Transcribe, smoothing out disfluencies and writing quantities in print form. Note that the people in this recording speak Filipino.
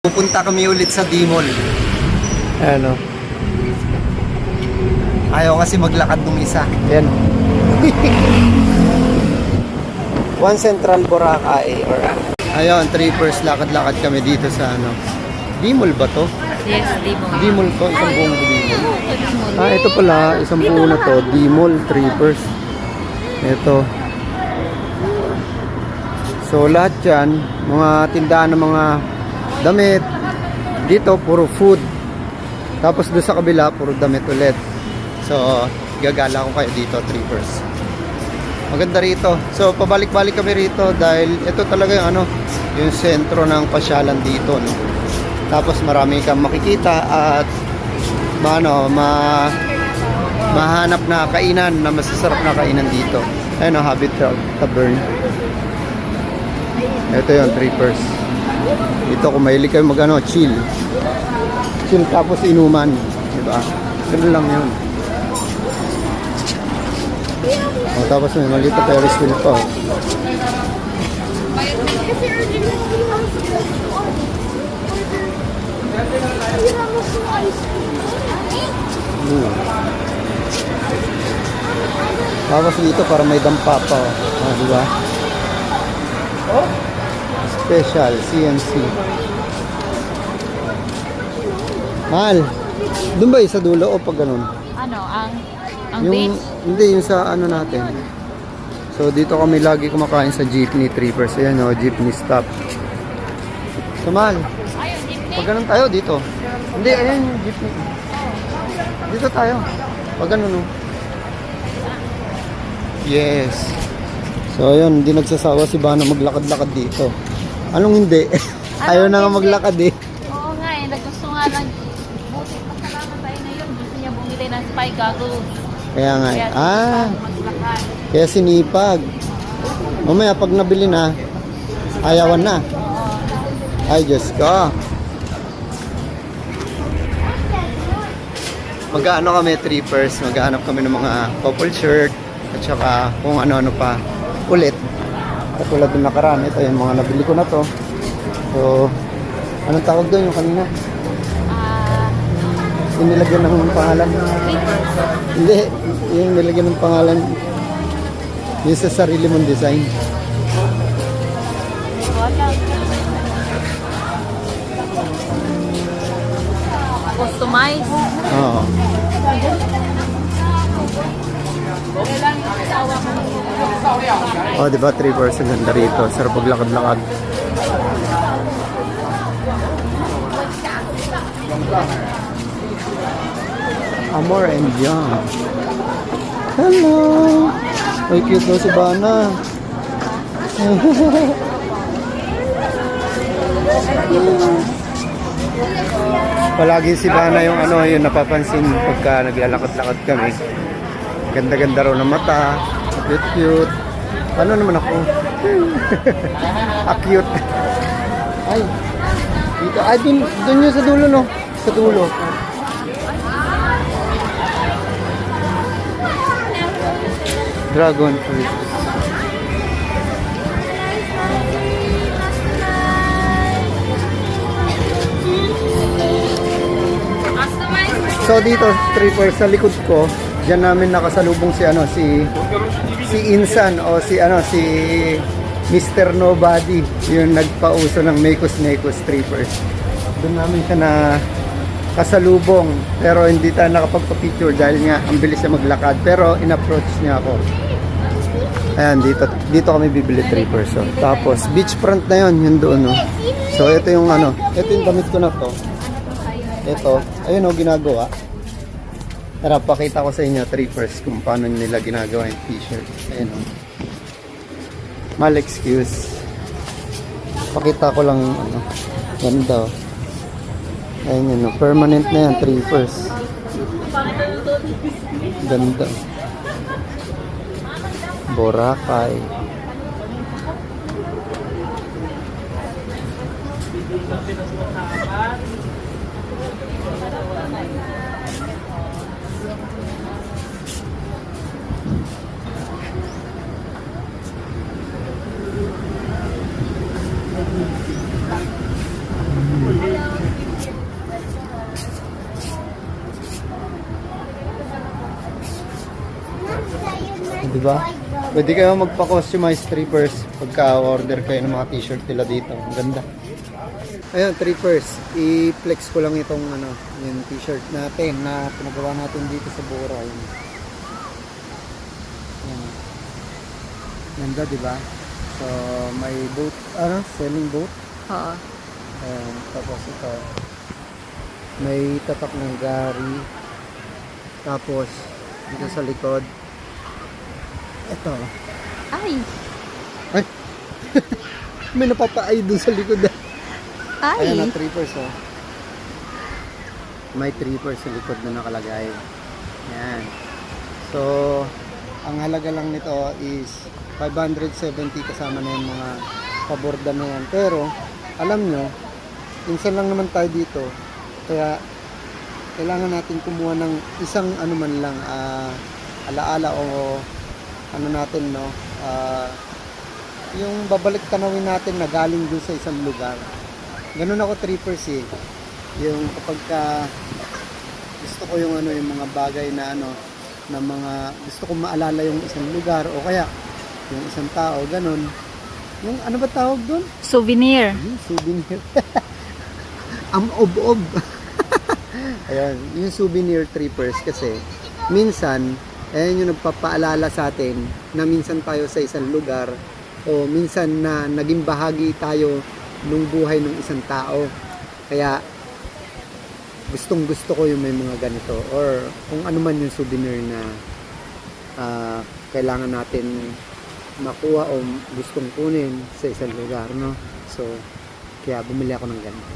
Pupunta kami ulit sa D-Mall. Ano? Ayaw kasi maglakad nung isa. Yan. One Central Boracay or Ayun, trippers, lakad-lakad kami dito sa ano. D-Mall ba to? Yes, D-Mall. D-Mall to, isang buong D-Mall. Ah, ito pala, isang buo na to, D-Mall, trippers. Ito. So, lahat yan, mga tindahan ng mga damit. Dito, puro food. Tapos doon sa kabila, puro damit ulit. So, gagala ko kayo dito, trippers. Maganda rito. So, pabalik-balik kami rito dahil ito talaga yung ano, yung sentro ng pasyalan dito, no? Tapos marami kang makikita at mahanap na kainan na masasarap na kainan dito. Ayun, Habit Tavern. Ito yung trippers. Dito kung mahilig kayo mag chill tapos inuman, diba? Ganun lang yun. O, tapos may maliit na Ferris wheel pa. Tapos dito para may dampa pa. Diba? Special CNC. Mahal. Doon ba sa dulo o pag ganun? Ano, ang Yung, beach? hindi, yung sa ano natin. So dito kami lagi kumakain sa jeepney trippers. Ayan o, jeepney stop. So mahal. Ayun, jeepney. Pag ganun tayo dito. Hindi, ayan yung jeepney. Dito tayo. Pag ganun o. Yes. So ayun, hindi nagsasawa si Bana maglakad-lakad dito. Anong hindi? Ayaw na nga maglakad eh. Oo nga eh, nagusto nga lang. Buti pasalamat tayo na yun. Gusto niya bumili ng spy goggles. Kaya nga. Kaya maglakad. Kaya sinipag. Mamaya pag nabili na, ayawan na. Ay, Diyos ko. Mag-ano kami, trippers. Mag-hanap kami ng mga couple shirt. At saka kung ano-ano pa. Ulit. Katulad ng nakaraan. Ito yung mga nabili ko na to. So, anong tawag doon yung kanina? Yung nilagyan ng pangalan. Hindi. Yung nilagyan ng pangalan. Yung sa sarili mong design. Customize. Oo. Oh, di ba 3% ganda rito. Sarap paglakad-lakad. Amor and Young. Hello. Ay, cute mo si Bana. Palagi si Bana yung ano, yung napapansin pagka naglalakad-lakad kami. Ganda-ganda raw ng mata. Cute-cute. Ano naman ako? Cute. Ay. Dito. Ay, dun yung sa dulo, no? Sa dulo. Dragon fruit. So dito, trippers, sa likod ko, diyan namin nakasalubong si ano, si Insan o si Mr. Nobody, yung nagpauso ng Mekos trippers. Doon namin siya na kasalubong, pero hindi tayo nakapagpa-picture dahil nga ang bilis niya maglakad, pero in-approach niya ako. Ayan, dito kami bibili trippers. So, tapos beachfront na yun, yun doon, no? So ito yung ano, ito yung damit ko na to. Ito, ayun o, ginagawa. Tara, pakita ko sa inyo, trippers, kung paano nila ginagawa yung t-shirt. Ayun o. Mal excuse. Pakita ko lang, ano, ganda o. Ayun yun o, permanent na yan, trippers. Ganda. Boracay. Di ba? Pwede kayo magpa-customize trippers pagka order kayo ng mga t-shirt nila dito. Ang ganda. Ayun, trippers. I-flex ko lang itong yung t-shirt natin na pinagawa natin dito sa Bora. Yun. Yan. Ganda, di ba? So, may boat, selling boat. Oo. Ayan, tapos ito. May tatak ng gari. Tapos, dito sa likod. Ito. Ay! Ay! May napapaay dun sa likod. Ay! Ayan na, trippers oh. May trippers sa likod na nakalagay. Yan. So, ang halaga lang nito is 570 kasama na yung mga paborda na yan. Pero, alam nyo, minsan lang naman tayo dito. Kaya, kailangan natin kumuha ng isang man lang alaala o natin, no? Yung babalik tanawin natin na galing dun sa isang lugar. Ganun ako trippers eh. Yung kapag gusto ko yung yung mga bagay na na mga gusto ko maalala yung isang lugar o kaya yung isang tao, ganun. Yung ba tawag doon? Souvenir. Souvenir. Ob-ob. Ayan, yung souvenir trippers kasi minsan, ayan yung nagpapaalala sa atin na minsan tayo sa isang lugar o minsan na naging bahagi tayo nung buhay ng isang tao. Kaya gustong gusto ko yung may mga ganito or kung ano man yung souvenir na kailangan natin makuha o gustong kunin sa isang lugar, no? So, kaya bumili ako ng ganito.